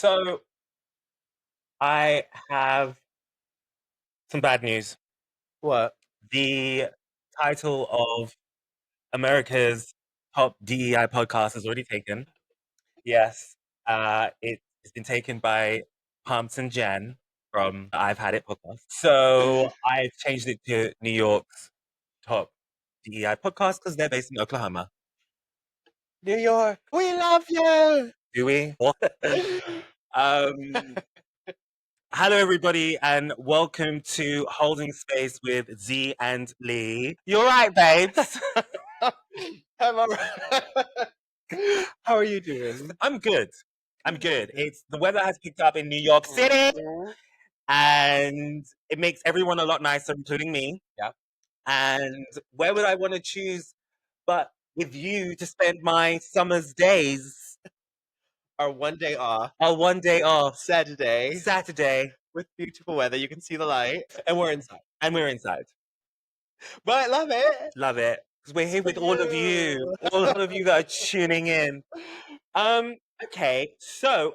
So I have some bad news. What? The title of America's top DEI podcast is already taken. Yes, it's been taken by Pumps and Jen from the I've Had It podcast. So I've changed it to New York's top DEI podcast because they're based in Oklahoma. New York, we love you. Do we? um, Hello, everybody, and welcome to Holding Space with Z and Lee. You're right, babes. How are you doing? I'm good. I'm good. It's the weather has picked up in New York City, Mhm. and it makes everyone a lot nicer, including me. Yeah. And where would I want to choose but with you to spend my summer's days? Our one day off, Our one day off, Saturday, Saturday, with beautiful weather. You can see the light, and we're inside. and we're inside. But I love it. Love it. Because we're here For with all you. of you that are tuning in. Okay, so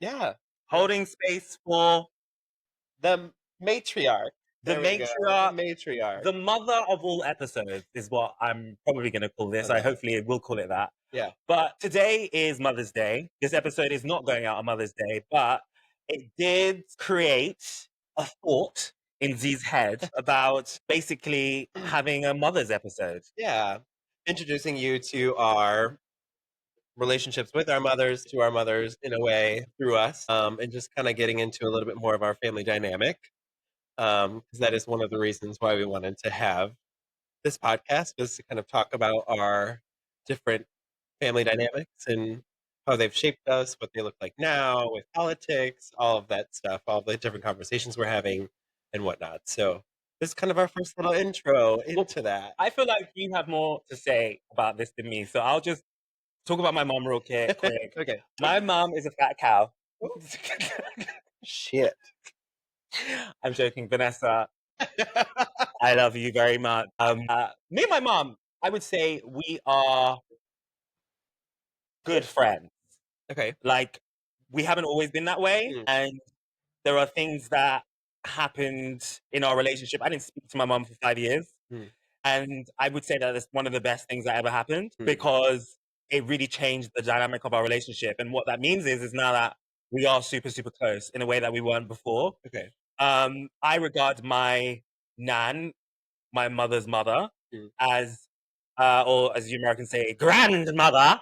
Yeah. holding space for The matriarch. the There we go. matriarch, The matriarch. the mother of all episodes is what I'm probably going to call this. I Okay. hopefully will call it that. Yeah. But today is Mother's Day. This episode is not going out on Mother's Day, but it did create a thought in Z's head about basically having a mother's episode. Yeah. Introducing you to our relationships with our mothers, to our mothers in a way through us, and just kind of getting into a little bit more of our family dynamic. Because that is one of the reasons why we wanted to have this podcast, was to kind of talk about our different family dynamics and how they've shaped us, what they look like now with politics, all of that stuff, all the different conversations we're having and whatnot. So this is kind of our first little intro into that. I feel like you have more to say about this than me, so I'll just talk about my mom real quick. Okay. My mom is a fat cow. Shit. I'm joking, Vanessa. I love you very much. Me and my mom, I would say we are good friends. Okay. Like, we haven't always been that way, Mm. and there are things that happened in our relationship. I didn't speak to my mom for 5 years, Mm. and I would say that it's one of the best things that ever happened Mm. because it really changed the dynamic of our relationship. And what that means is now that we are super, super close in a way that we weren't before. Okay. I regard my nan, my mother's mother, Mm. as, or as you Americans say, grandmother,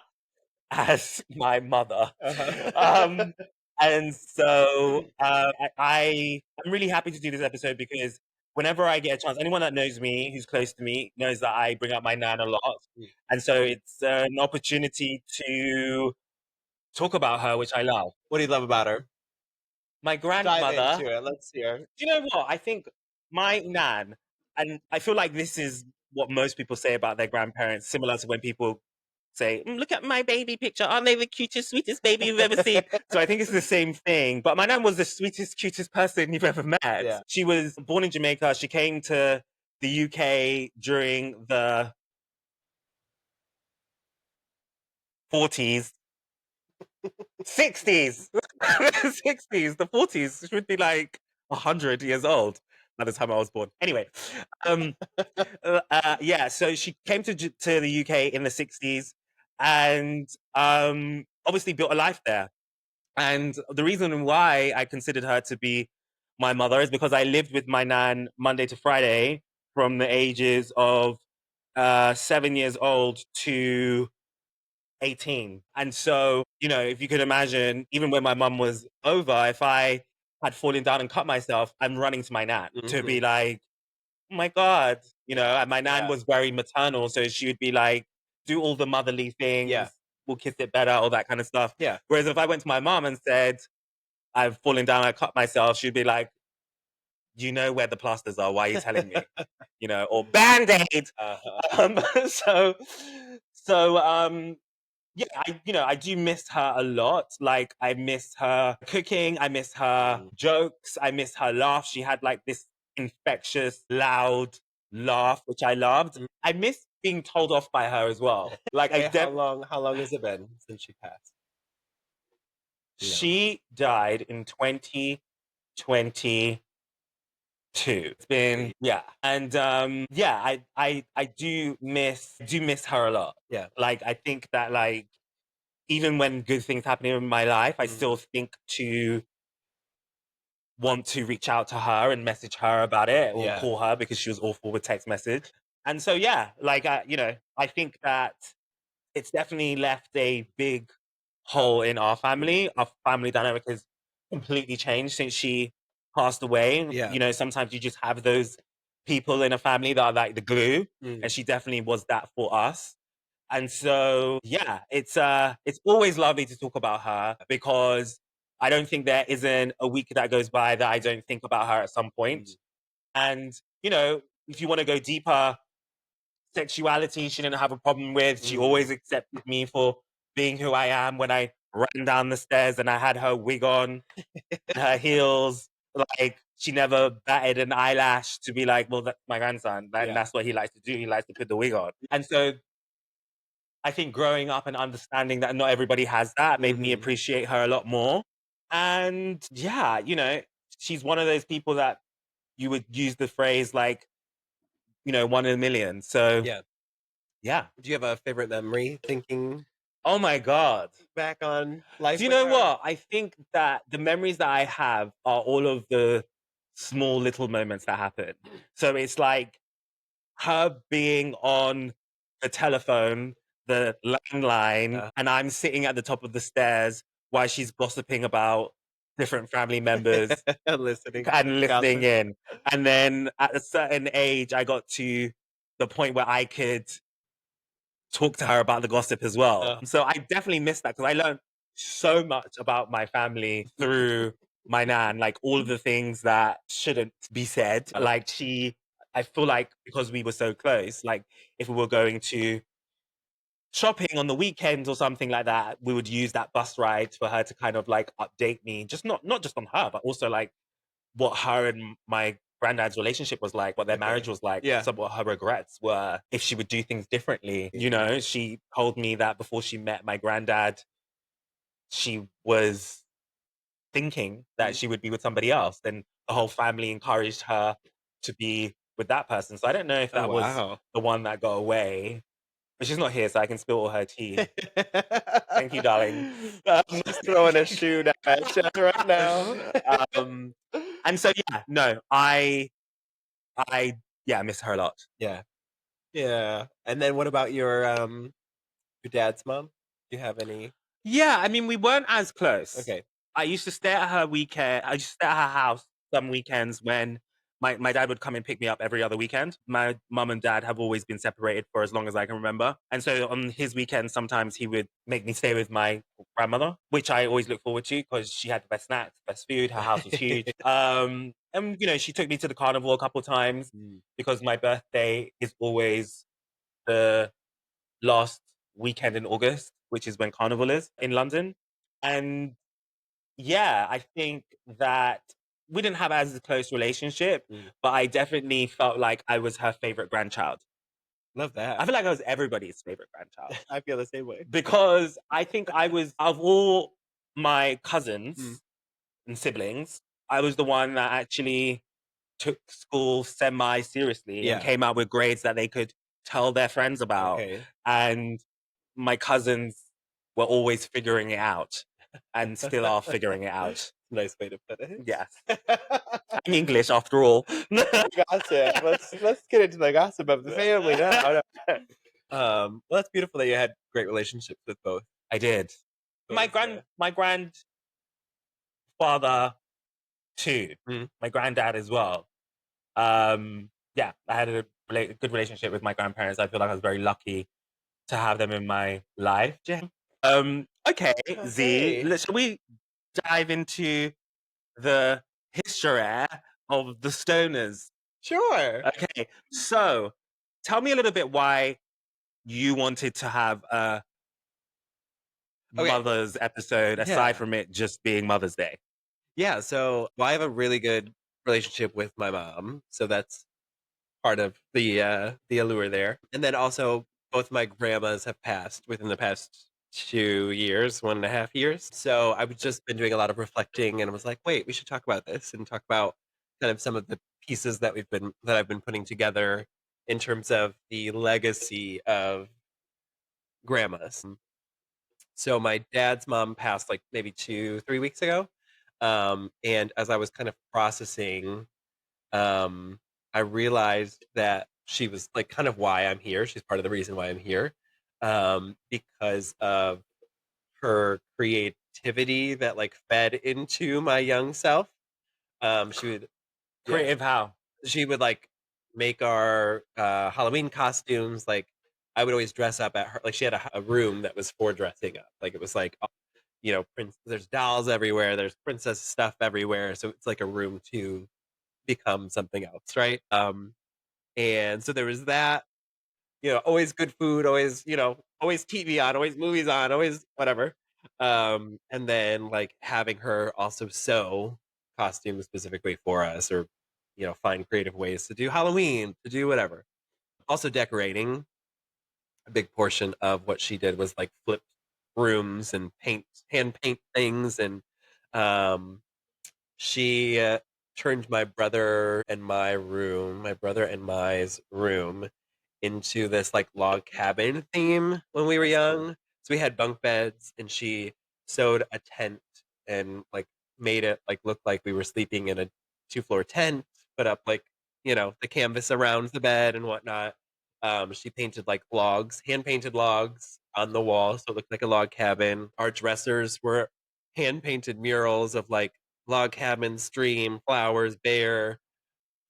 as my mother. Uh-huh. And so I'm really happy to do this episode because whenever I get a chance, anyone that knows me, who's close to me, knows that I bring up my nan a lot. Mm. And so it's an opportunity to talk about her, which I love. What do you love about her? My Dive grandmother, into it. Let's hear. do you know what? I think my nan, and I feel like this is what most people say about their grandparents, similar to when people say, look at my baby picture. Aren't they the cutest, sweetest baby you've ever seen? So I think it's the same thing. But my nan was the sweetest, cutest person you've ever met. Yeah. She was born in Jamaica. She came to the UK during the 40s, 60s, 60s, the 40s. She would be like 100 years old by the time I was born. Anyway, yeah, so she came to the UK in the 60s and obviously built a life there. And the reason why I considered her to be my mother is because I lived with my nan Monday to Friday from the ages of 7 years old to 18. And so, if you could imagine, even when my mum was over, if I had fallen down and cut myself, I'm running to my nan to be like, oh my God, and my nan Yeah. was very maternal. So she would be like, do all the motherly things. Yeah. We'll kiss it better, all that kind of stuff. Yeah. Whereas if I went to my mom and said, I've fallen down, I cut myself, she'd be like, you know where the plasters are. Why are you telling me? Or Band-Aid. Uh-huh. Yeah, I do miss her a lot. Like, I miss her cooking. I miss her jokes. I miss her laugh. She had like this infectious, loud laugh, which I loved. I miss being told off by her as well. Like, Hey, how long has it been since she passed? No. She died in 2022. It's been, yeah. And yeah, I do miss her a lot. Yeah. Like I think that like even when good things happen in my life, I Mhm. still think to want to reach out to her and message her about it or Yeah. call her because she was awful with text message. And so yeah, like I think that it's definitely left a big hole in our family. Our family dynamic has completely changed since she passed away. Yeah. Sometimes you just have those people in a family that are like the glue, Mm. and she definitely was that for us. And so, yeah, it's always lovely to talk about her because I don't think there isn't a week that goes by that I don't think about her at some point. Mm. And if you want to go deeper, sexuality she didn't have a problem with. She Mm. always accepted me for being who I am. When I ran down the stairs and I had her wig on, her heels, like she never batted an eyelash to be like, well, that's my grandson. And Yeah. that's what he likes to do. He likes to put the wig on. And so I think growing up and understanding that not everybody has that made me Mhm. appreciate her a lot more. And yeah, she's one of those people that you would use the phrase like, one in a million. So Yeah. yeah. Do you have a favorite memory thinking Oh my God. back on life Do you with know her? what? I think that the memories that I have are all of the small little moments that happen. So it's like her being on the telephone, the landline, Uh, and I'm sitting at the top of the stairs while she's gossiping about different family members listening to and the listening gossip. in. And then at a certain age, I got to the point where I could talk to her about the gossip as well. Uh, So I definitely missed that because I learned so much about my family through my nan, like all of the things that shouldn't be said. Like I feel like because we were so close, like if we were going to shopping on the weekends or something like that, we would use that bus ride for her to kind of like update me, just not just on her, but also like what her and my granddad's relationship was like, what their marriage okay. was like, Yeah. some what her regrets were, if she would do things differently. She told me that before she met my granddad, she was thinking that Mm. she would be with somebody else. Then the whole family encouraged her to be with that person. So I don't know if Oh that was wow. the one that got away. But she's not here, so I can spill all her tea. Thank you, darling. She's throwing a shoe down at you right now. um, and so yeah, no, I yeah, miss her a lot. Yeah. Yeah. And then what about your dad's mom? Do you have any? Yeah, I mean, we weren't as close. Okay. I used to stay at her weekend. I used to stay at her house some weekends when my dad would come and pick me up every other weekend. My mum and dad have always been separated for as long as I can remember. And so on his weekends, sometimes he would make me stay with my grandmother, which I always look forward to because she had the best snacks, best food. Her house was huge. And she took me to the carnival a couple times Mm. because my birthday is always the last weekend in August, which is when Carnival is in London. And yeah, I think that we didn't have as a close relationship, Mm. but I definitely felt like I was her favorite grandchild. Love I that. feel like I was everybody's favorite grandchild I feel the same way. because I think I was, of all my Mm. cousins and siblings, I was the one that actually took school semi seriously and Yeah. came out with grades that they could tell their friends about. Okay. And my cousins were always figuring it out and still are figuring it out. Nice way to put it. Yes. I'm English after all. Gossip. Let's get into the gossip of the family now. Well, that's beautiful that you had great relationships with both. I did. My Both. grandfather too. Mm. My granddad as well. Yeah, I had a good relationship with my grandparents. I feel like I was very lucky to have them in my life. Okay, Z, Okay. shall we dive into the history of the stoners? Sure. Okay, so tell me a little bit why you wanted to have a Okay. Mother's episode aside Yeah. from it just being Mother's Day. Yeah. So well, I have a really good relationship with my mom, so that's part of the allure there. And then also both my grandmas have passed within the past 2 years, 1.5 years. So I've just been doing a lot of reflecting, and I was like, wait, we should talk about this and talk about kind of some of the pieces that I've been putting together in terms of the legacy of grandmas. So my dad's mom passed like maybe 2, 3 weeks ago. And as I was kind of processing, um, I realized that she was like kind of why I'm here. She's part of the reason why I'm here. Because of her creativity that like fed into my young self. She would, yeah, Creative how? she would like make our Halloween costumes. Like I would always dress up at her. Like she had a room that was for dressing up. Like it was like, there's dolls everywhere. There's princess stuff everywhere. So it's like a room to become something else, right? And so there was that. Always good food, always, always TV on, always movies on, always whatever. And then like having her also sew costumes specifically for us, or find creative ways to do Halloween, to do whatever. Also decorating. A big portion of what she did was like flip rooms and hand paint things. And um she turned my brother and my's room into this like log cabin theme when we were young. So we had bunk beds, and she sewed a tent and like made it like look like we were sleeping in a 2-floor tent, put up like, the canvas around the bed and whatnot. She painted like logs, hand painted logs on the wall. So it looked like a log cabin. Our dressers were hand painted murals of like log cabin, stream, flowers, bear,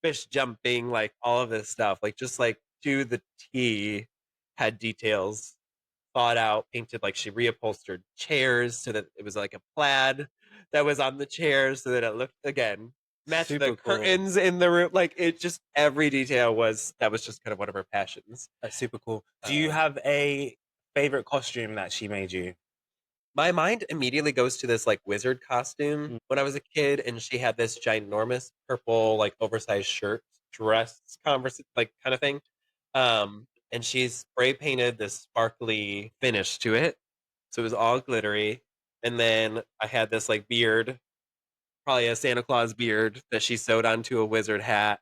fish jumping, like all of this stuff, like just like to the T, had details thought out, painted. Like she reupholstered chairs so that it was like a plaid that was on the chairs so that it looked, again, matched the Super cool. curtains in the room. Like it just, every detail was just kind of one of her passions. That's super cool. Do you have a favorite costume that she made you? My mind immediately goes to this like wizard costume Mm. when I was a kid, and she had this ginormous purple like oversized shirt, dress, converse, like kind of thing. And she spray painted this sparkly finish to it, so it was all glittery. And then I had this like beard, probably a Santa Claus beard, that she sewed onto a wizard hat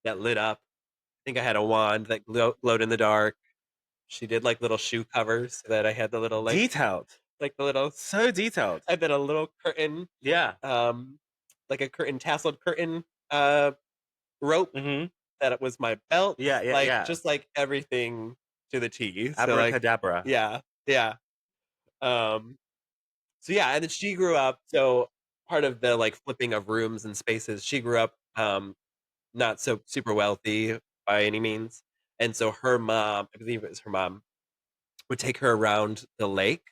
that lit up. I think I had a wand that glowed in the dark. She did like little shoe covers so that I had the little Detailed. like the little So detailed. I did a little curtain, Yeah. like a curtain, tasseled curtain, rope Mm-hmm. that it was my belt, Yeah, yeah, like yeah. just like everything to the T. So like, Abracadabra. yeah, yeah. Um, so yeah, and then she grew up. So part of the like flipping of rooms and spaces, she grew up not so super wealthy by any means, and so her mom, I believe it was her mom, would take her around the lake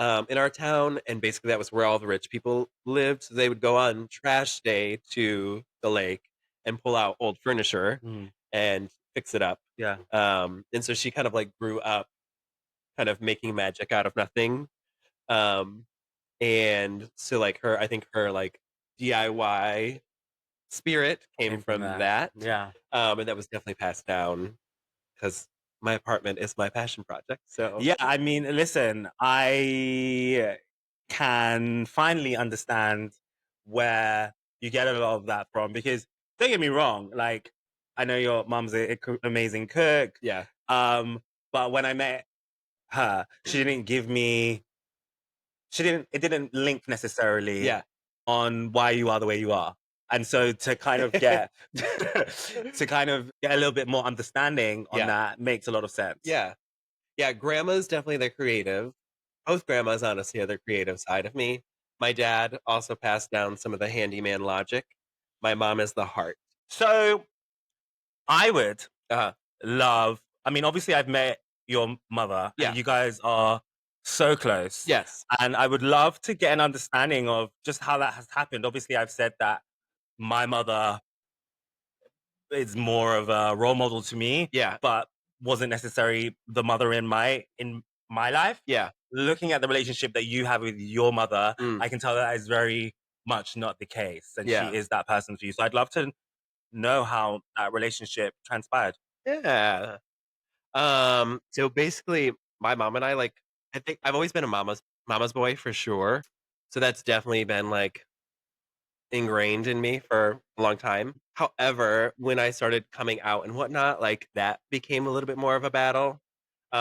in our town, and basically that was where all the rich people lived. So they would go on trash day to the lake and pull out old furniture Mm. and fix it up. Yeah. And so she kind of like grew up, kind of making magic out of nothing. Um, and so like I think her like DIY spirit came Came from from that. that. Yeah. And that was definitely passed down because my apartment is my passion project. So Yeah, I mean, listen, I can finally understand where you get a lot of that from because don't get me wrong, like I know your mom's an amazing cook, yeah, um, but when I met her, it didn't link necessarily yeah, on why you are the way you are. And so to kind of get to kind of get a little bit more understanding on yeah, that makes a lot of sense. yeah. Yeah, grandma's definitely the creative. Both grandmas, honestly, are the creative side of me. My dad also passed down some of the handyman logic. My mom is the heart. So I would Uh-huh. I mean, obviously, I've met your mother and Yeah. you guys are so close. Yes. And I would love to get an understanding of just how that has happened. Obviously, I've said that my mother is more of a role model to me, Yeah. but wasn't necessarily the mother in my life. Yeah. Looking at the relationship that you have with your mother, Mm. I can tell that is very much not the case. And she Yeah. is that person for you. So I'd love to know how that relationship transpired. Yeah. So basically, my mom and I like I think I've always been a mama's boy for sure. So that's definitely been like ingrained in me for a long time. However, when I started coming out and whatnot, like that became a little bit more of a battle.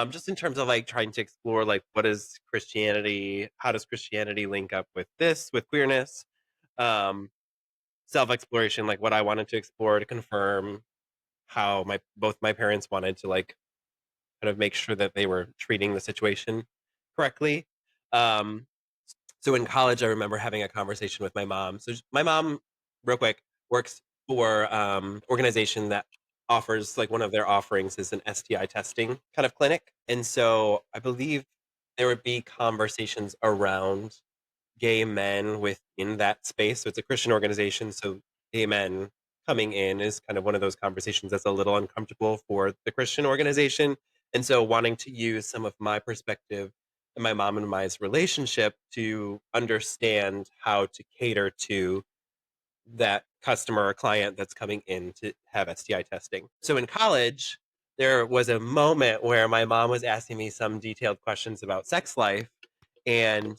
Just in terms of like trying to explore like what is Christianity, how does Christianity link up with this, with queerness, um, self exploration, like what I wanted to explore to confirm how my both my parents wanted to like kind of make sure that they were treating the situation correctly. Um, so in college, I remember having a conversation with my mom. So my mom, real quick, works for organization that offers like one of their offerings is an STI testing kind of clinic, and so I believe there would be conversations around gay men within that space. So it's a Christian organization, so gay men coming in is kind of one of those conversations that's a little uncomfortable for the Christian organization. And so wanting to use some of my perspective and my mom and my's relationship to understand how to cater to that customer or client that's coming in to have STI testing. So in college, there was a moment where my mom was asking me some detailed questions about sex life. And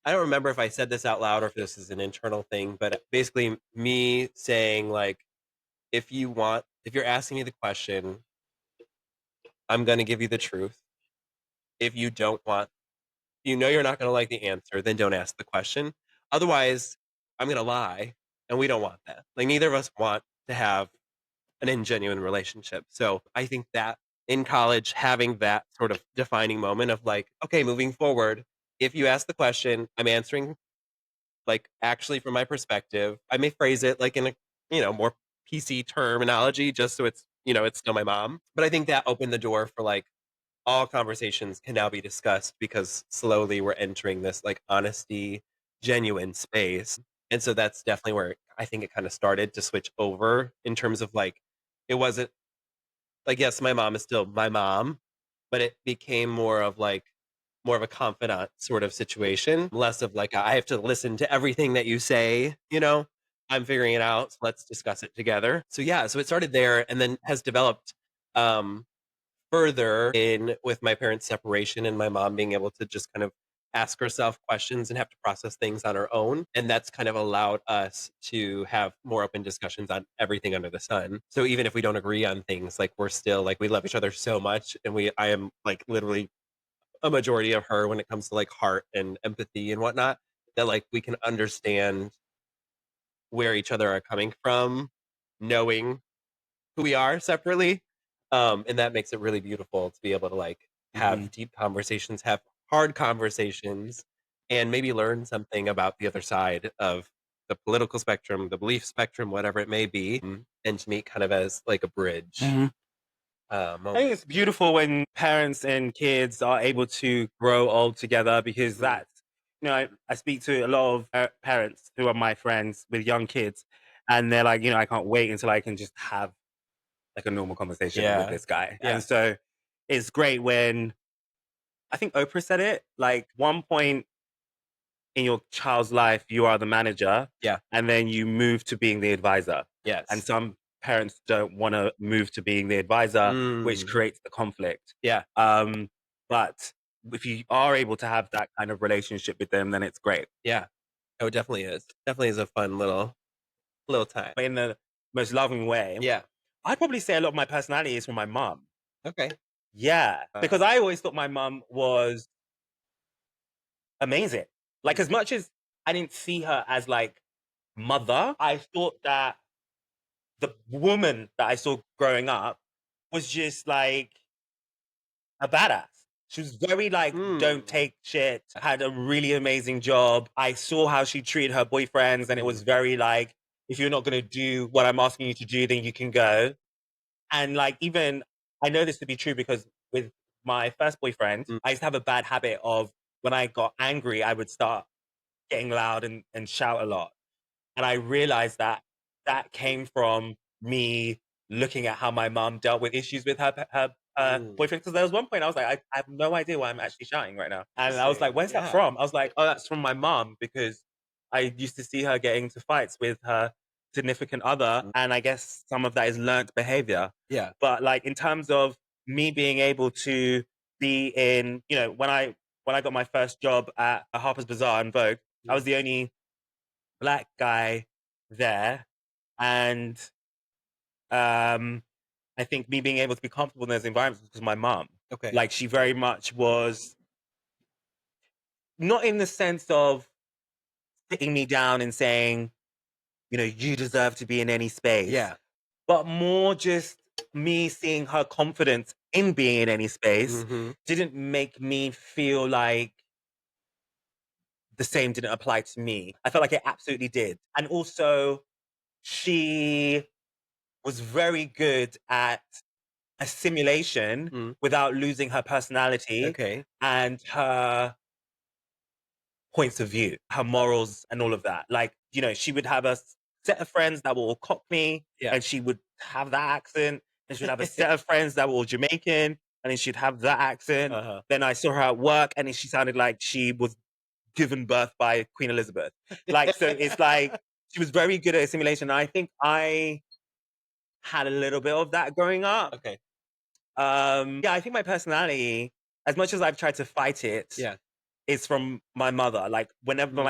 I don't remember if I said this out loud or if this is an internal thing, but basically me saying like, if you're asking me the question, I'm going to give you the truth. If you don't want, you know, you're not going to like the answer, then don't ask the question. Otherwise, I'm going to lie, and we don't want that. Like neither of us want to have an ingenuine relationship. So I think that in college, having that sort of defining moment of like, okay, moving forward, if you ask the question, I'm answering like actually from my perspective. I may phrase it like in a more PC terminology just so it's it's still my mom. But I think that opened the door for like all conversations can now be discussed because slowly we're entering this like honesty, genuine space. And so that's definitely where I think it kind of started to switch over in terms of like it wasn't like yes, my mom is still my mom, but it became more of a confidant sort of situation, less of like I have to listen to everything that you say, you know. I'm figuring it out, so let's discuss it together. So yeah, so it started there and then has developed um further in with my parents' separation and my mom being able to just kind of ask herself questions and have to process things on her own. And that's kind of allowed us to have more open discussions on everything under the sun. So even if we don't agree on things, like we're still like we love each other so much. And I am like literally a majority of her when it comes to like heart and empathy and whatnot, that like we can understand where each other are coming from, knowing who we are separately. And that makes it really beautiful to be able to like Hmm. have deep conversations, have hard conversations, and maybe learn something about the other side of the political spectrum, the belief spectrum, whatever it may be, and to meet kind of as like a bridge Hmm. I think moment. it's beautiful when parents and kids are able to grow old together because Mhm. that's, I speak to a lot of parents who are my friends with young kids, and they're like, I can't wait until I can just have like a normal conversation with Yeah. this guy. Yeah. And so it's great when I think Oprah said it like one point in your child's life, you are the manager, Yeah. and then you move to being the advisor. And Yes. some parents don't want to move to being the advisor, which Mm. creates the conflict. Yeah. But if you are able to have that kind of relationship with them, then it's great. Yeah. Oh, it definitely is. Definitely is a fun little time. But in the most loving way, Yeah. I'd probably say a lot of my personality is from my mum. Okay. Yeah, because I always thought my mum was amazing. Like, as much as I didn't see her as like mother, I thought that the woman that I saw growing up was just like a badass. She was very like, don't Mm. take shit, had a really amazing job. I saw how she treated her boyfriends, and it was Mm. very like, if you're not going to do what I'm asking you to do, then you can go. And like, even I know this to be true because with my first boyfriend, Mm. I used to have a bad habit of when I got angry, I would start getting loud and shout a lot. And I realized that that came from me looking at how my mom dealt with issues with her Mm. boyfriend. Because there was one point I was like, I have no idea why I'm actually shouting right now. And I was like, Interesting. where's that Yeah. from? I was like, oh, that's from my mom because I used to see her getting into fights with her significant other. Mm. And I guess some of that is learnt behavior. Yeah. But like in terms of me being able to be in, when I got my first job at Harper's Bazaar and Vogue, I was the only black guy there. And I think me being able to be comfortable in those environments was because of my mom. Okay. Like, she very much was not in the sense of sitting me down and saying, you deserve to be in any space. Yeah. But more just me seeing her confidence in being in any space Mm-hmm. didn't make me feel like the same didn't apply to me. I felt like it absolutely did. And also, she was very good at assimilation Mm. without losing her personality Okay. and her points of view, her morals, and all of that. Like, she would have a set of friends that were all Cockney, Yeah. and she would have that accent. And she would have a set of friends that were all Jamaican, and then she'd have that accent. Uh-huh. Then I saw her at work, and then she sounded like she was given birth by Queen Elizabeth. Like, so it's like she was very good at assimilation. And I think I had a little bit of that growing up. Okay. Yeah, I think my personality, as much as I've tried to fight it, Yeah. is from my mother. Like, whenever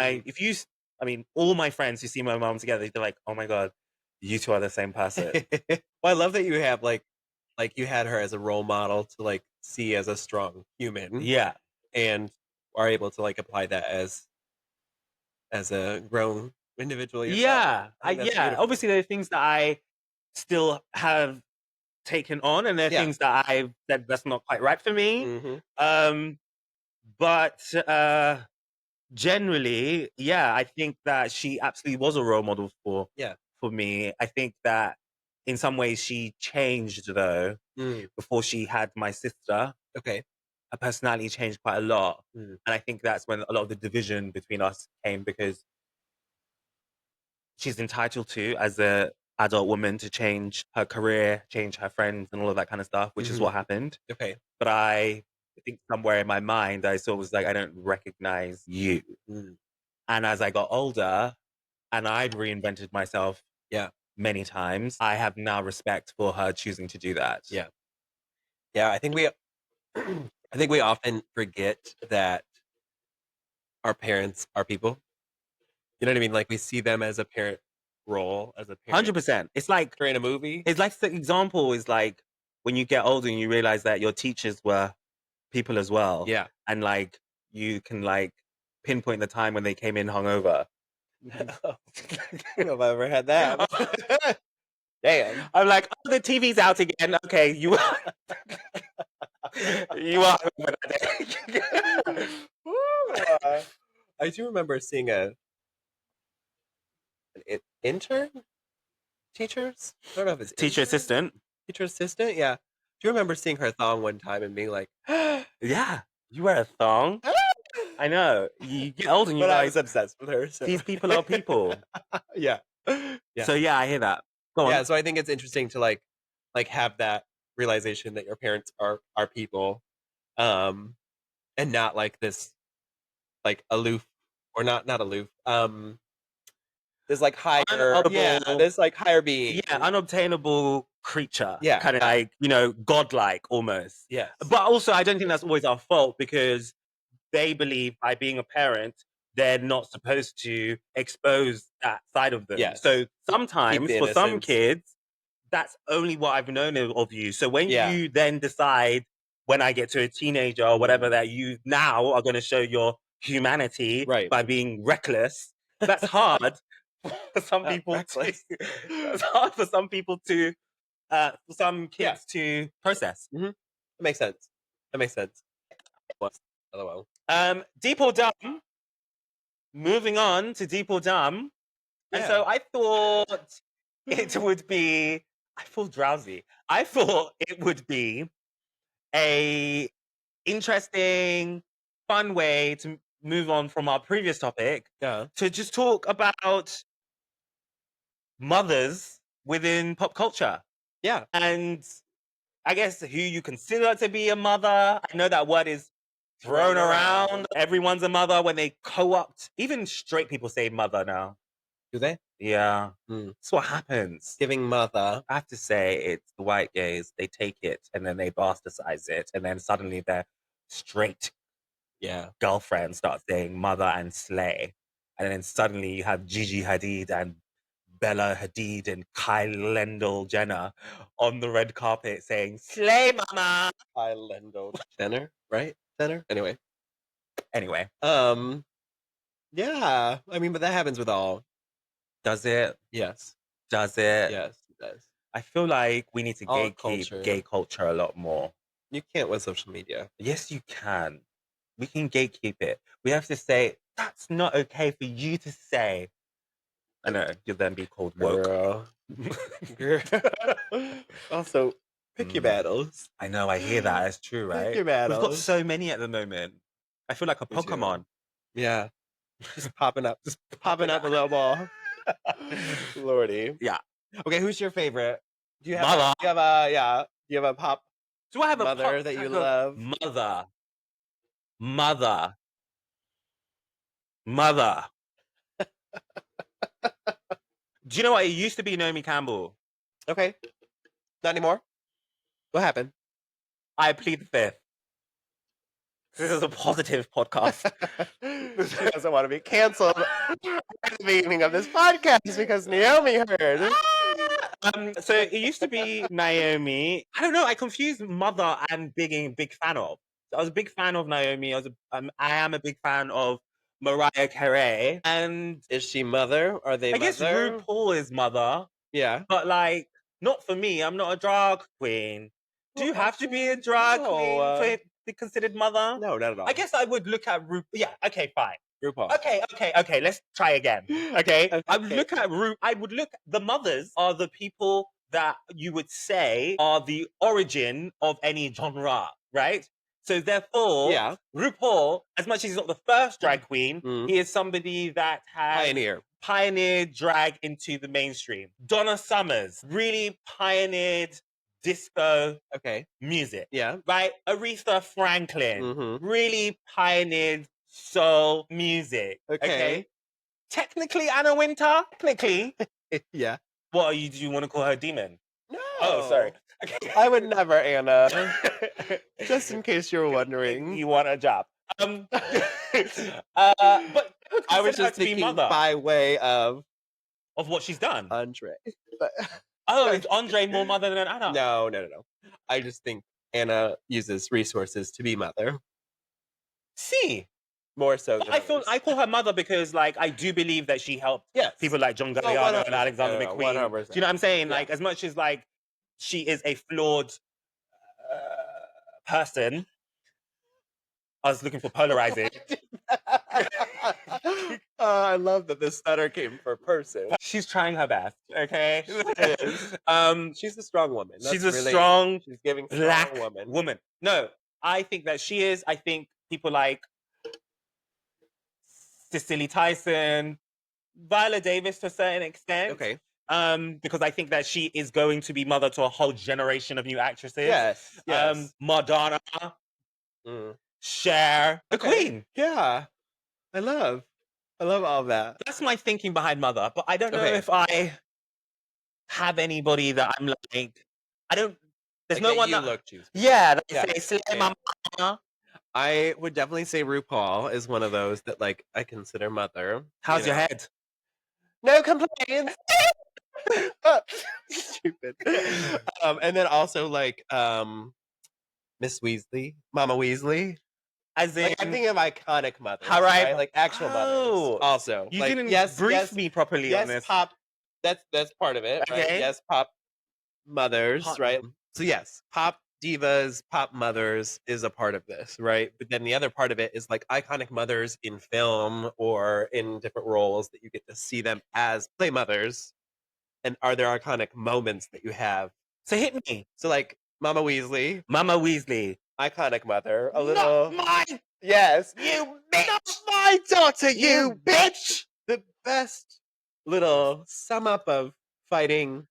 all my friends who see my mom together, they're like, "Oh my god, you two are the same person." Well, I love that you have like you had her as a role model to like see as a strong human Yeah, and are able to like apply that as a grown individual yourself. yeah, I think that's yeah. beautiful. Obviously, there are things that I still have taken on, and there are Yeah. things that I've said that's not quite right for me. Mm-hmm. But generally, yeah, I think that she absolutely was a role model Yeah. for me. I think that in some ways she changed though. Mm. Before she had my sister, Okay. her personality changed quite a lot. Mm. And I think that's when a lot of the division between us came, because she's entitled to, as a adult woman, to change her career, change her friends, and all of that kind of stuff, which is Mm-hmm. what happened. Okay. But I think somewhere in my mind, I sort of was like, I don't recognize you. Mm. And as I got older and I'd reinvented myself Yeah. many times, I have now respect for her choosing to do that. Yeah. Yeah. I think we I think we often forget that our parents are people. You know what I mean? Like we see them as a parent role, as a parent 100%. It's like portraying a movie. the example is like when you get older and you realize that your teachers were people as well. Yeah. And like you can like pinpoint the time when they came in hungover. I don't know if I ever had that. Damn. I'm like, oh, the TV's out again. Okay, you are you are hungover that day. Woo. I do remember seeing an intern teachers. I don't know if it's Teacher intern? assistant. Teacher assistant. Yeah. Do you remember seeing her thong one time and being like, Yeah, you wear a thong. I know. You get older and you but I like, was obsessed with her. So. these people are people. Yeah. Yeah. So yeah, I hear that. Go on. Yeah. So I think it's interesting to like have that realization that your parents are people, and not like this like aloof or not aloof. This like higher, yeah, Unobtainable. this like higher being, Yeah, unobtainable creature. yeah, Kind of like, godlike almost. yes, But also, I don't think that's always our fault, because they believe by being a parent, they're not supposed to expose that side of them. yes. So Keep sometimes the for some innocence. kids, that's only what I've known of you. So when Yeah. you then decide, when I get to a teenager or whatever, that you now are going to show your humanity Right. by being reckless, that's hard for some people. Reckless. That's hard for some people to, for some kids to process. That makes sense. That makes sense. LOL. Deep or dumb. Moving on to deep or dumb. And Yeah. so I thought it would be, I feel drowsy. I thought it would be a interesting, fun way to move on from our previous topic Yeah. to just talk about mothers within pop culture. Yeah. And I guess who you consider to be a mother. I know that word is thrown around. Everyone's a mother when they co-opt. Even straight people say mother now. Do they? Yeah. Mm. That's what happens. Giving mother. I have to say, it's the white gays. They take it and then they bastardize it. And then suddenly they're straight Yeah. girlfriend starts saying mother and slay. And then suddenly you have Gigi Hadid and Bella Hadid and Kylie Jenner on the red carpet saying, slay mama. Kylie Jenner, right? Jenner? Anyway. Anyway. Yeah. I mean, but that happens with all. Does it? Yes. Does it? Yes, it does. I feel like we need to All gatekeep culture. gay culture a lot more. You can't with social media. Yes, you can. We can gatekeep it. We have to say, that's not okay for you to say. I know, you'll then be called woke. Girl. Also, pick your battles. I know, I hear that. It's true, right? Pick your We've got battles. so many at the moment. I feel like a Me too. Pokemon. Yeah. Just popping up. Just popping up a little ball. Lordy. Yeah. Okay, who's your favorite? Do you have Mother. do you have a pop Do I have mother a pop that you type of love? Mother. Do you know what? It used to be Naomi Campbell. Okay. Not anymore. What happened? I plead the fifth. This is a positive podcast. She doesn't want to be canceled at the beginning of this podcast because Naomi heard. So it used to be Naomi. I don't know. I confused mother and being big fan of. So I was a big fan of Naomi. I am a big fan of Mariah Carey. And is she mother? Are they? I guess RuPaul is mother. Yeah, but like not for me. I'm not a drag queen. Do you have to be a drag queen to be considered mother? No, not at all. I guess I would look at RuPaul. Yeah. Okay. Fine. RuPaul. Okay. Let's try again. Okay. I would look at the mothers are the people that you would say are the origin of any genre, right? So therefore, Yeah. RuPaul, as much as he's not the first drag queen, he is somebody that has pioneered drag into the mainstream. Donna Summers really pioneeered disco music. Yeah. Right? Aretha Franklin really pioneered soul music. Okay. Technically Anna Wintour. Technically. Yeah. What do you want to call her demon? No. Oh, sorry. Okay. I would never, Anna. Just in case you're wondering. You want a job. But I was just thinking by way of what she's done. Andre. Is Andre more mother than Anna? No. I just think Anna uses resources to be mother. See. More so than I call her mother because like I do believe that she helped people like John Galliano and Alexander McQueen. 100%. Do you know what I'm saying? Yeah. Like as much as like she is a flawed person. I was looking for polarizing. I love that this stutter came for person. She's trying her best, okay? She's a strong woman. She's strong, she's giving black woman. No, I think that she is. I think people like Cicely Tyson, Viola Davis to a certain extent. Okay. Because I think that she is going to be mother to a whole generation of new actresses. Yes. Madonna. Cher. The Queen. Yeah. I love all of that. That's my thinking behind mother, but I don't know if I have anybody that I'm like, I don't, there's like no one you that look to. Yeah, say slay my mama. I would definitely say RuPaul is one of those that like I consider mother. How's your head? No complaints. Stupid. And then also like Miss Weasley, Mama Weasley. As in, like, I'm thinking of iconic mothers, right? Like actual mothers. Also, you like, didn't brief me properly on this. Pop. That's part of it. Right? Yes, pop mothers, right? So yes, pop divas, pop mothers is a part of this, right? But then the other part of it is like iconic mothers in film or in different roles that you get to see them as play mothers. And are there iconic moments that you have? So hit me. So like Mama Weasley. Iconic mother. A little. Not mine. Yes. You bitch. Not my daughter, you bitch. The best little sum up of fighting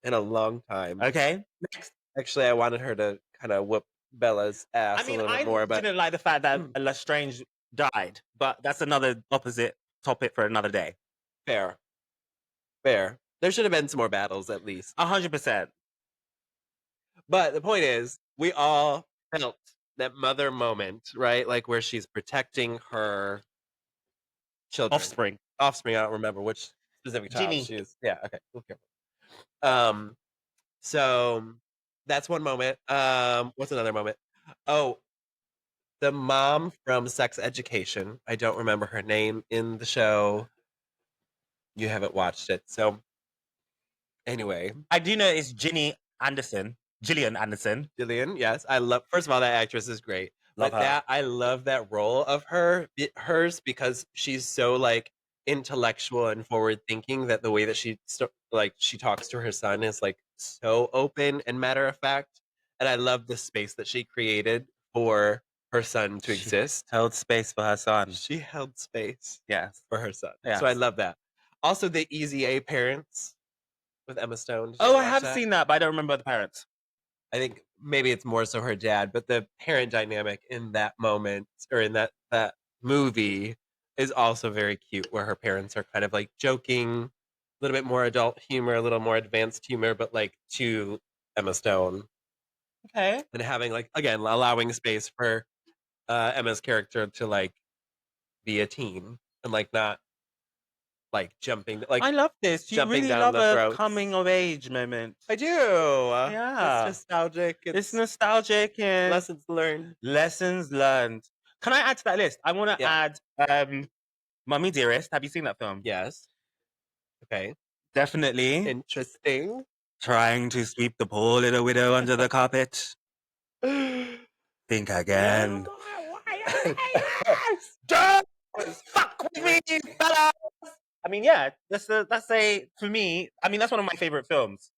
in a long time. Okay. Next. Actually, I wanted her to kind of whoop Bella's ass a little bit more. But I didn't like the fact that Lestrange died, but that's another opposite topic for another day. Fair. There should have been some more battles at least. 100%. But the point is, we all felt that mother moment, right? Like where she's protecting her children, Offspring. offspring. I don't remember which specific child Ginny. she is. Yeah. Okay. Okay. Um. So that's one moment. What's another moment? Oh, the mom from Sex Education. I don't remember her name in the show. You haven't watched it, so anyway, I do know it's Ginny Anderson. Gillian Anderson. Jillian, yes, I love. First of all, that actress is great, Love but her. that I love that role of hers because she's so like intellectual and forward thinking that the way that she talks to her son is like so open and matter of fact, and I love the space that she created for her son to She exist. held space for her son. She held space Yes. for her son, Yes. so I love that. Also, the Easy A parents with Emma Stone. Did you Oh, ever I watch have that? seen that, but I don't remember the parents. I think maybe it's more so her dad, but the parent dynamic in that moment or in that movie is also very cute, where her parents are kind of like joking, a little bit more adult humor, a little more advanced humor, but like to Emma Stone, Okay. and having like again allowing space for Emma's character to like be a teen and like not like jumping like I love this. You jumping really down love the a throats. coming of age moment. I do. Yeah. It's nostalgic. It's nostalgic and lessons learned. lessons learned. Can I add to that list? I want to Yeah. add Mummy Dearest. Have you seen that film? Yes. Okay. Definitely. Interesting. Trying to sweep the poor little widow under the carpet. Think again. Don't fuck with me, fellas. I mean, yeah, that's for me. I mean, that's one of my favorite films.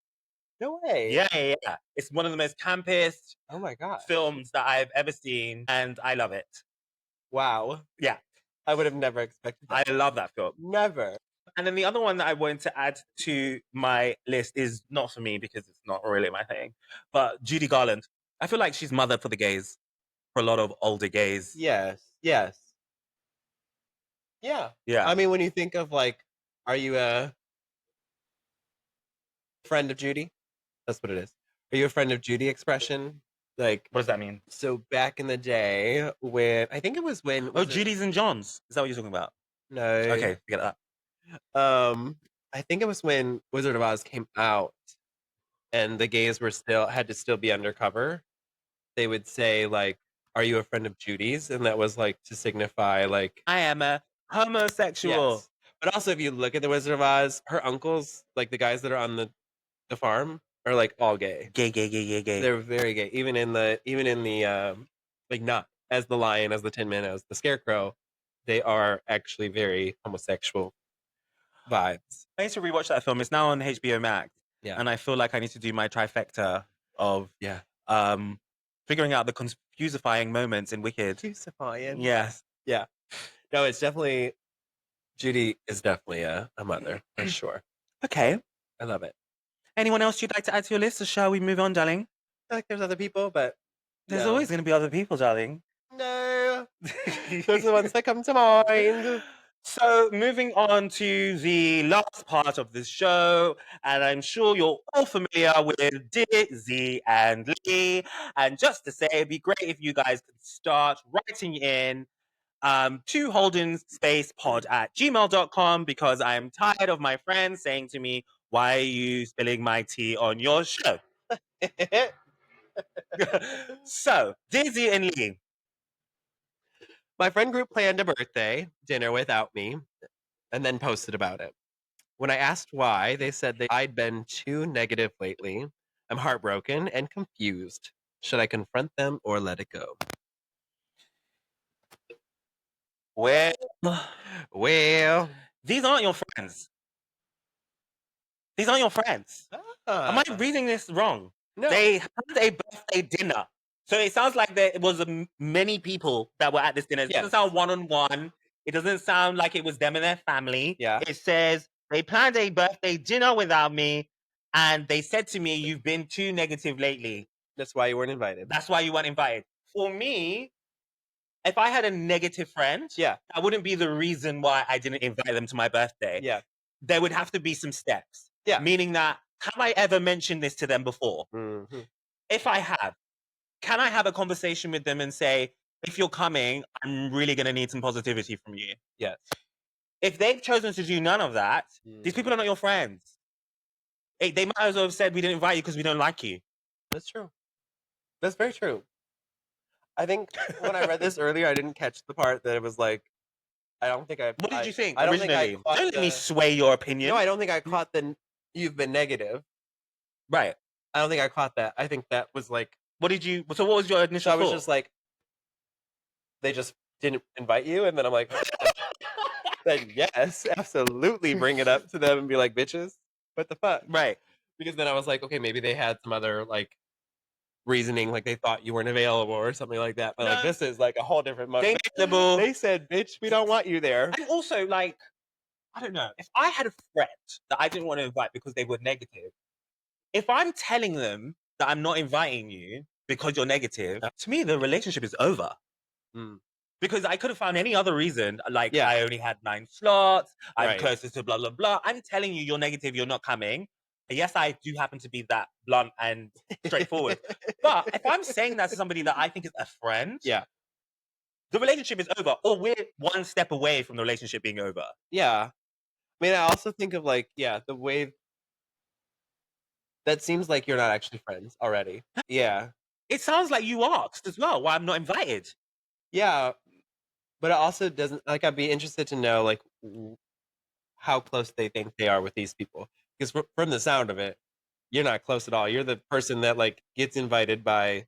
No way. Yeah. It's one of the most campiest Oh my god. films that I've ever seen, and I love it. Wow. Yeah, I would have never expected that. I love that film. Never. And then the other one that I wanted to add to my list is not for me because it's not really my thing, but Judy Garland. I feel like she's mother for the gays, for a lot of older gays. Yes. Yes. Yeah. Yeah. I mean, when you think of like, are you a friend of Judy? That's what it is. Are you a friend of Judy expression? Like, What does that mean? so back in the day when I think it was when Oh, Judy's and John's. Is that what you're talking about? No. Okay, forget that. I think it was when Wizard of Oz came out and the gays were had to still be undercover. They would say like, "Are you a friend of Judy's?" And that was like to signify like I am a homosexual. yes. But also, if you look at the Wizard of Oz, her uncles, like the guys that are on the farm, are like all gay. Gay. They're very gay. Even in the like not as the lion, as the Tin Man, as the Scarecrow, they are actually very homosexual vibes. I need to rewatch that film. It's now on HBO Max. Yeah. And I feel like I need to do my trifecta of Yeah. figuring out the confusifying moments in Wicked. Confusifying. Yes. Yeah. No, it's definitely Judy is definitely a mother for sure. Okay. I love it. Anyone else you'd like to add to your list, or shall we move on, darling? I feel like there's other people, but There's always going to be other people, darling. no. Those are the ones that come to mind. So, moving on to the last part of this show, and I'm sure you're all familiar with Dizzy and Lee. And just to say, it'd be great if you guys could start writing in to holdinspacepod@gmail.com, because I'm tired of my friends saying to me, "Why are you spilling my tea on your show?" So, Dizzy and Lee. My friend group planned a birthday dinner without me and then posted about it. When I asked why, they said I'd been too negative lately. I'm heartbroken and confused. Should I confront them or let it go? Well, These aren't your friends. These aren't your friends. Am I reading this wrong? No. They had a birthday dinner. So it sounds like there was many people that were at this dinner. It doesn't sound one-on-one. It doesn't sound like it was them and their family. Yeah. It says they planned a birthday dinner without me, and they said to me, "You've been too negative lately. That's why you weren't invited." That's why you weren't invited." For me, if I had a negative friend, Yeah. that wouldn't be the reason why I didn't invite them to my birthday. Yeah. There would have to be some steps. Yeah. Meaning that, have I ever mentioned this to them before? Mm-hmm. If I have, can I have a conversation with them and say, if you're coming, I'm really going to need some positivity from you? Yes. If they've chosen to do none of that, these people are not your friends. They might as well have said, we didn't invite you because we don't like you. That's true. That's very true. I think when I read this earlier, I didn't catch the part that it was like, I don't think What did you think I don't think I originally? caught Don't let me the. sway your opinion. No, I don't think I caught the. You've been negative. Right. I don't think I caught that. I think that was like. What did you? So what was your initial So I was thought? just like, they just didn't invite you, and then I'm like, then yes, absolutely, bring it up to them and be like, bitches, what the fuck? Right. Because then I was like, okay, maybe they had some other like reasoning, like they thought you weren't available or something like that. But like, No. this is like a whole different motion. They They said, bitch, we don't want you there. and also like, I don't know. If I had a friend that I didn't want to invite because they were negative, if I'm telling them that I'm not inviting you because you're negative, to me the relationship is over. Mm. Because I could have found any other reason, like Yeah. I only had 9 slots, I'm Right. closest to blah blah blah. I'm telling you, you're negative, you're not coming. Yes, I do happen to be that blunt and straightforward. But if I'm saying that to somebody that I think is a friend, Yeah. the relationship is over, or we're one step away from the relationship being over. Yeah. I mean, I also think of like, yeah, the way that seems like you're not actually friends already. Yeah. It sounds like you asked as well why I'm not invited. Yeah. But it also doesn't like I'd be interested to know like how close they think they are with these people. Because from the sound of it, you're not close at all. You're the person that like gets invited by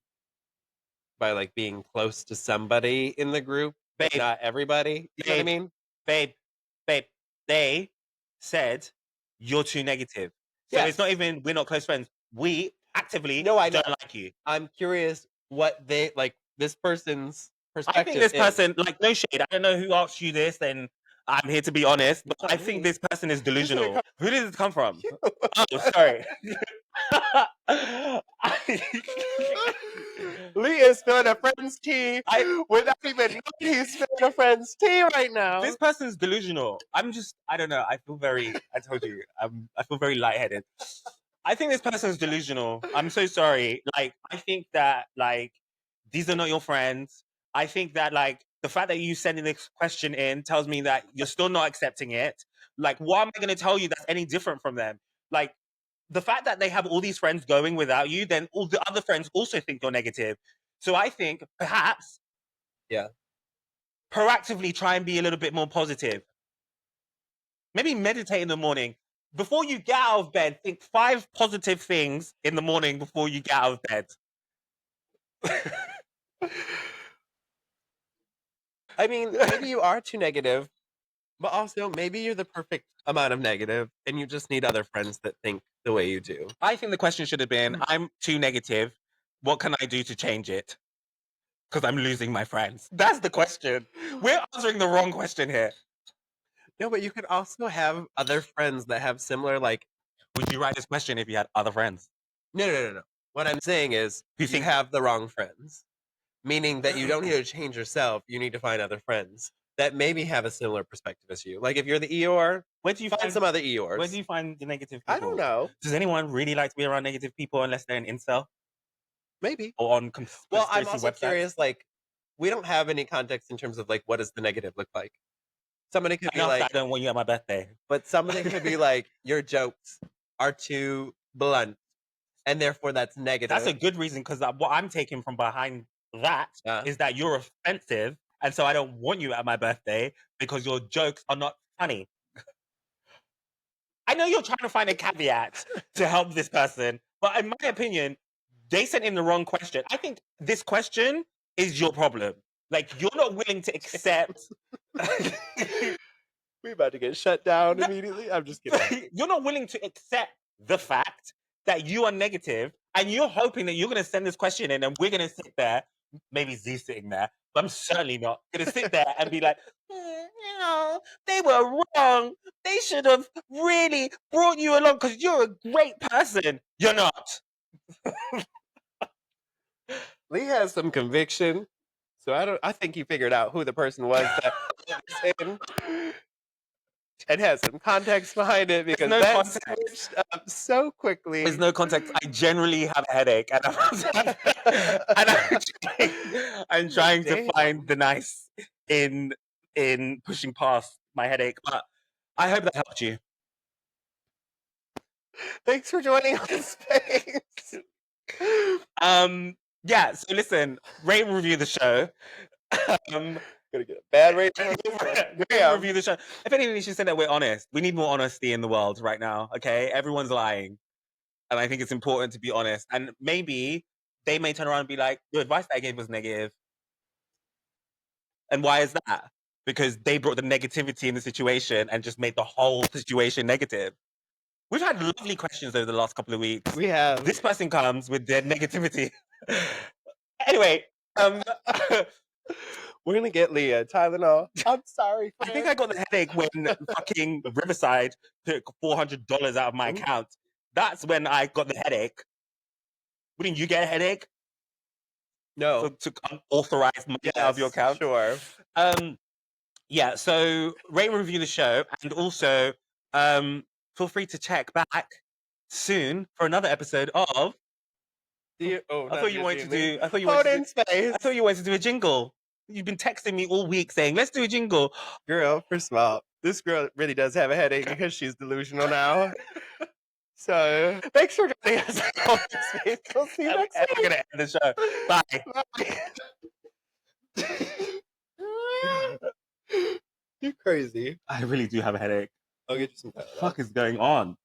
like being close to somebody in the group, but Babe, not everybody. You know what I babe, mean? babe, babe. They said you're too negative. So Yes. it's not even we're not close friends. We actively No, I know. don't like you. I'm curious what they like this person's perspective. I think this person, like, no shade. I don't know who asked you this, and I'm here to be honest, but Not I me. think this person is This didn't delusional. come Who did this come from? from you. Oh, sorry. Lee is spilling a friend's tea without even knowing he's spilling a friend's tea right now. This person's delusional. I don't know. I feel very, I told you, I feel very lightheaded. I think this person's delusional. I'm so sorry. Like, I think that, like, these are not your friends. I think that, like, the fact that you sending this question in tells me that you're still not accepting it. Like, what am I going to tell you that's any different from them? Like, the fact that they have all these friends going without you, then all the other friends also think you're negative. So I think perhaps, yeah, proactively try and be a little bit more positive. Maybe meditate in the morning. Before you get out of bed, think 5 positive things in the morning before you get out of bed. I mean, maybe you are too negative, but also maybe you're the perfect amount of negative and you just need other friends that think the way you do. I think the question should have been, I'm too negative. What can I do to change it? Because I'm losing my friends. That's the question. We're answering the wrong question here. No, but you could also have other friends that have similar like. Would you write this question if you had other friends? No. What I'm saying is you have the wrong friends, meaning that you don't need to change yourself. You need to find other friends that maybe have a similar perspective as you. Like if you're the Eeyore, where do you find some other Eeyores. Where do you find the negative people? I don't know. Does anyone really like to be around negative people unless they're an incel? Maybe. Or on conspiracy well, I'm also websites? Curious, like, we don't have any context in terms of like what does the negative look like. Somebody could be like, I don't want you at my birthday. But somebody could be like, your jokes are too blunt, and therefore that's negative. That's a good reason because what I'm taking from behind that is that you're offensive, and so I don't want you at my birthday because your jokes are not funny. I know you're trying to find a caveat to help this person, but in my opinion, they sent in the wrong question. I think this question is your problem. Like, you're not willing to accept. We about to get shut down immediately. I'm just kidding. You're not willing to accept the fact that you are negative, and you're hoping that you're going to send this question in, and we're going to sit there. Maybe Z's sitting there, but I'm certainly not going to sit there and be like, you know, they were wrong. They should have really brought you along because you're a great person. You're not. Lee has some conviction, so I think he figured out who the person was that was in. and has some context behind it because no that context. switched up so quickly. There's no context. I generally have a headache, and I'm trying to Damn. find the nice in pushing past my headache. But I hope that helped you. Thanks for joining on Space. Yeah. So listen, rate and review the show. Gonna get a bad rating. Rate and review the show. If anything, you should say that we're honest. We need more honesty in the world right now. Okay, everyone's lying. And I think it's important to be honest. And maybe they may turn around and be like, your advice that I gave was negative. And why is that? Because they brought the negativity in the situation and just made the whole situation negative. We've had lovely questions over the last couple of weeks. We have. This person comes with their negativity. Anyway, we're gonna get Leah Tylenol. I'm sorry. I think I got the headache when fucking Riverside took $400 out of my account. That's when I got the headache. Wouldn't you get a headache? No. So took unauthorized money out of your account? Sure. Yeah, so rate and review the show, and also feel free to check back soon for another episode of I thought you wanted to do Holdin Space. I thought you wanted to do a jingle. You've been texting me all week saying, let's do a jingle. Girl, first of all, this girl really does have a headache because she's delusional now. So thanks for joining us. We'll see you next week. We're gonna end the show. Bye. You're crazy. I really do have a headache. I'll get you some. What the fuck is going on?